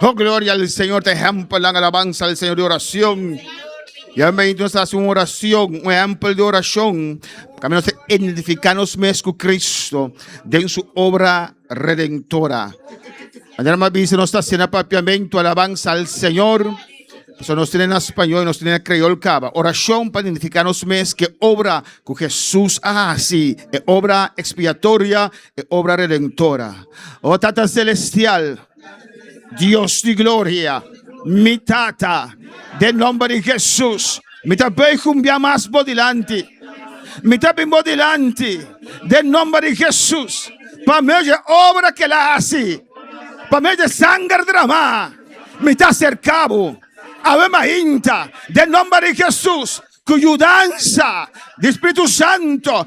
Oh, gloria al Señor. Te ejemplo la alabanza al Señor de oración. Y amén. Nos hace una oración, un ejemplo de oración. Camino de identificarnos más con Cristo de su obra redentora. Mañana más dice, nos está haciendo papiamento, alabanza al Señor. Eso nos tiene en español, nos tiene en creol cava. Oración para identificarnos más que obra con Jesús así. Es obra expiatoria, es obra redentora. Oh, Tata Celestial, Dios de gloria, mi Tata, del nombre de Jesús. Mi Tata cumbia más bodilante. Mi Tata bodilante, del nombre de Jesús. Para mí es obra que la hace. Para mí es sangre drama. Mi Tata cercado. Ave María, del nombre de Jesús, cuya danza de Espíritu Santo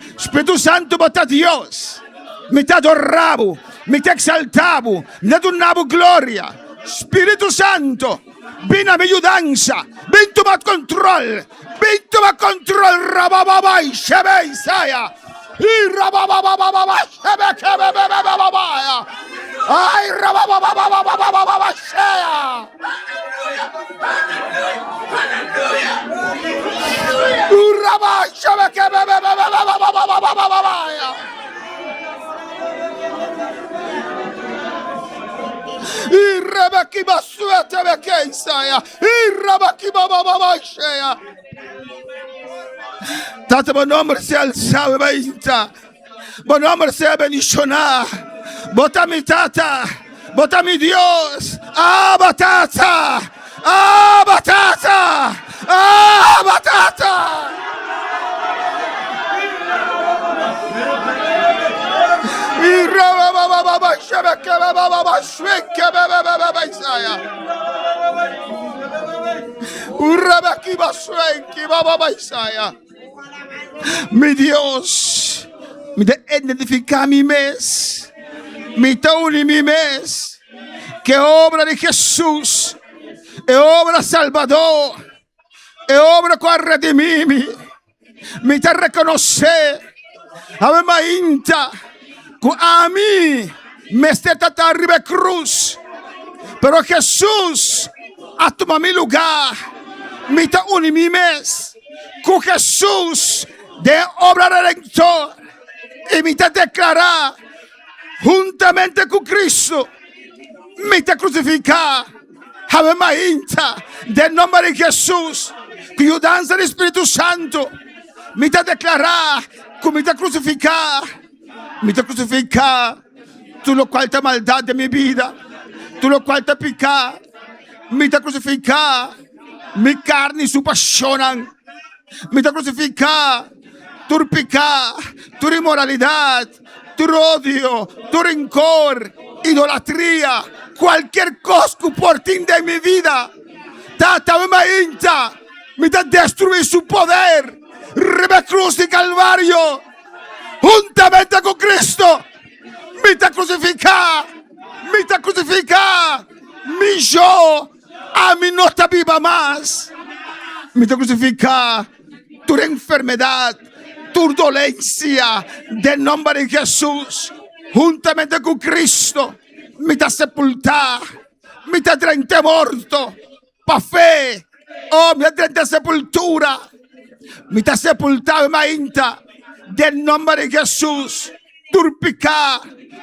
bota Dios, me te adorabo, me te exaltabo, me te donabo gloria. Espíritu Santo, ven a mi ayudanza, ven toma control, rabababai, shebe Isaya, y rabababai, shebe kebebebebebaya, ay rabababai, shea. Tata, buen nombre sea alzado, buen nombre sea bendicionado. Bota mi Tata, bota mi Dios, batata, batata, batata. Y mi Dios, me identifica mi mes, me tauni mi mes, que obra de Jesús, es obra Salvador, es obra que redimimi, me te reconocer, Ave María, que a mí me está arriba cruz, pero Jesús ha tomado mi lugar, me te uni mi mes, con Jesús de obra redentor, y me te declarar juntamente con Cristo, me te crucificar, Ave María, del nombre de Jesús, que yo danza del Espíritu Santo, me te declarar, que me te crucificar, tú lo cual te maldad de mi vida, tú lo cual te picar, me te crucificar, mi carne y su pasión, me te crucificar, tu pecado, tu inmoralidad, tu odio, tu rencor, idolatría, cualquier cosa que por ti de mi vida, Tata me te destruir su poder, Rebe Cruz y Calvario, juntamente con Cristo, me te crucificar, mi yo, a mí no te viva más, me te crucificar, tu enfermedad, tu dolencia, del nombre de Jesús, juntamente con Cristo, me te sepultar, me te trente muerto, pa' fe, me trente sepultura, me te sepultar, mainta, del nombre de Jesús, tu pecado,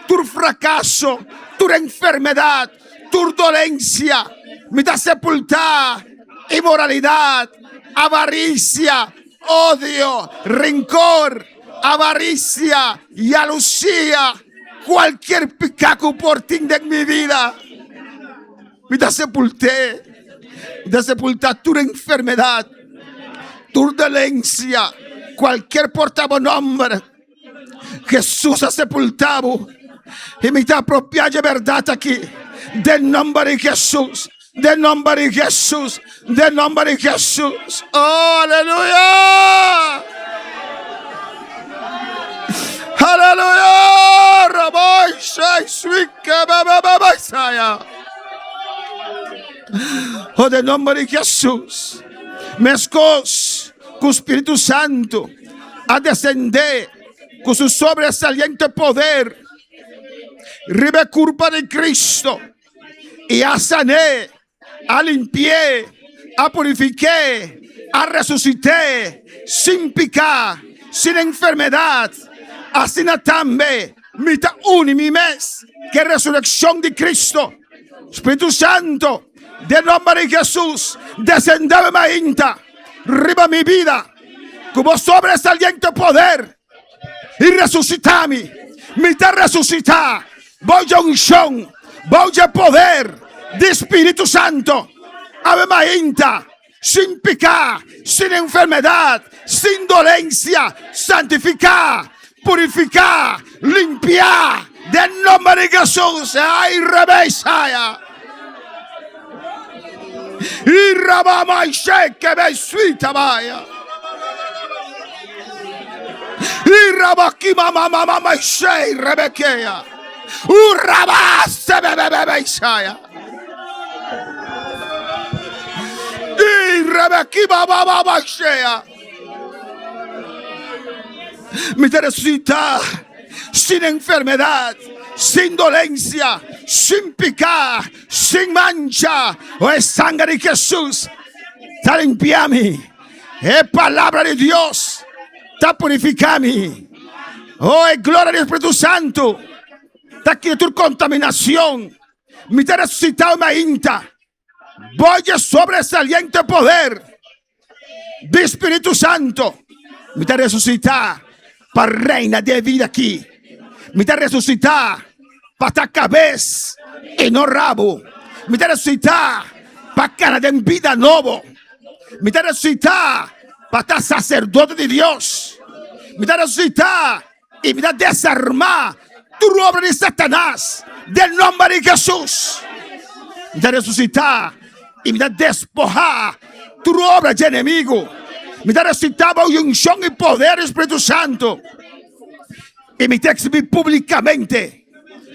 tu fracaso, tu enfermedad, tu dolencia, me te sepultar, inmoralidad, avaricia, odio, rencor, avaricia y alucía, cualquier pecado por ti de mi vida, me te sepulté, tu enfermedad, tu dolencia, cualquier nombre, Jesús ha sepultado y me te apropiado de verdad aquí, del nombre de Jesús. Del nombre de Jesús, del nombre de Jesús. ¡Oh, aleluya! ¡Aleluya! ¡Rabai, shai, suike, bebe, saya! ¡Oh, del nombre de Jesús! Mezcos con Espíritu Santo a descender con su sobresaliente poder. Ribe culpa de Cristo. y a sané, a limpié, a purifiqué, a resucité, sin picar, sin enfermedad, así también, mitad mi mes, que resurrección de Cristo, Espíritu Santo, del nombre de Jesús, descendame mainta, riba mi vida, como sobresaliente poder, y resucitame, mitad resucitar, voy a unción, voy a poder, de Espíritu Santo, ave mainta, sin picar, sin enfermedad, sin dolencia, santificar, purificar, limpiar, del nombre de Jesús. Ay, rebesaya. Y rabama y sheke besuita vaya. Y rabaki mama y shei rebequea. Urabase bebebebesaya. Y rebeki baba shea. Me resucita sin enfermedad, sin dolencia, sin picar, sin mancha. Oh, es sangre de Jesús. Está limpiame. Es palabra de Dios. Está purificame. Oh, es gloria del Espíritu Santo. Está aquí tu contaminación. Me te resucitado me inta. Voy a sobresaliente poder de Espíritu Santo. Me te resucitar para reina de vida aquí. Me te resucitar para esta cabeza y no rabo. Me te resucitar para cara de vida nuevo. Me te resucitar para estar sacerdote de Dios. Me te resucitar y me te desarmar tu obra de Satanás del nombre de Jesús. Me te resucitar y me te despojar tu obra de enemigo. Me te resucitar bajo unción y poder del Espíritu Santo. Y me te exhibir públicamente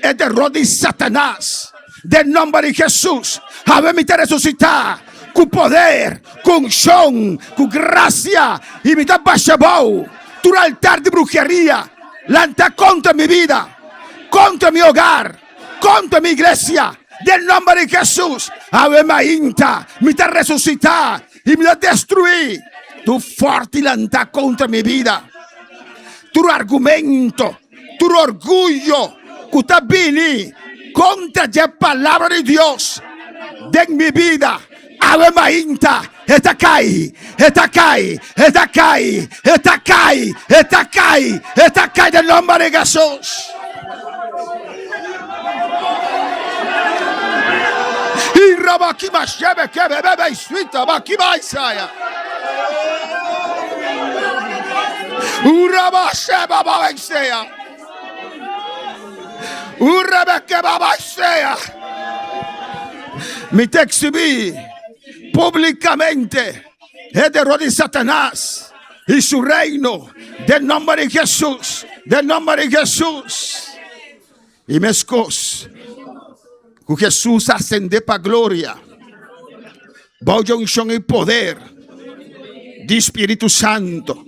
el derrota de Satanás del nombre de Jesús. A ver, me te resucitar con poder, con unción, con gracia. Y me te bashabau tu altar de brujería. Lanta contra mi vida, contra mi hogar, contra mi iglesia. Del nombre de Jesús. A ver, mainta, me te resucitar y me te destruir. Tu fuerte lanta contra mi vida. Tu argumento, tu orgullo, que está vini contra la palabra de Dios de mi vida. Ave mainta, esta cae, esta cae, esta cae, esta cae, esta cae, esta cae del nombre de Jesús. Y rabaki mashebe que bebe y suita, baki baisaya. Urabashe baba isea. Urabeke baba isea. Me te exhibí públicamente el derrota de Satanás y su reino del nombre de Jesús, del nombre de Jesús. Y me escos que Jesús ascende para gloria. Voy a unción y poder de Espíritu Santo.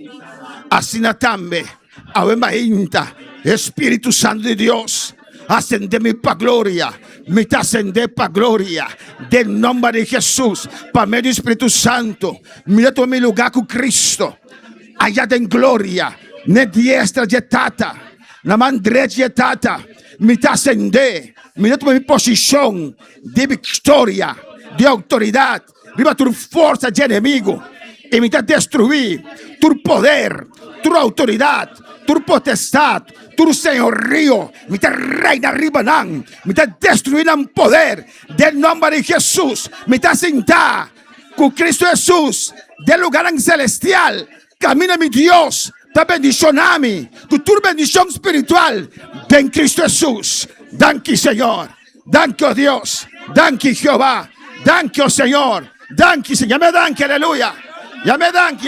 Así también, a Espíritu Santo de Dios, ascendeme para gloria, me te ascende para gloria, del nombre de Jesús, para medio Espíritu Santo, mira tu mi lugar con Cristo, allá en gloria, ne diestra jetata, la mano derecha jetata, me te ascende, mira tu mi posición de victoria, de autoridad, viva tu fuerza de enemigo, y me te destruir tu poder, tu autoridad, tu potestad, tu señorío, me te reina arriba, me te destruir en poder del nombre de Jesús, me te sentar con Cristo Jesús del lugar celestial, camina mi Dios, te bendición a mí, con tu bendición espiritual en Cristo Jesús. Danke Señor, danke oh Dios, danke Jehová, danke oh Señor, danke Señor, me danke, aleluya. Ya me danki,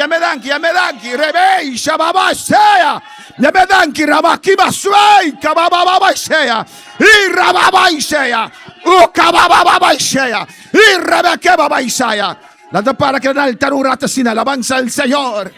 rebei, shababa sea, ya me danki, rabakiba suay, kababa sea, y rababa sea, kababa sea, y rebekeba sea. La para que en altar un rato sin alabanza al Señor.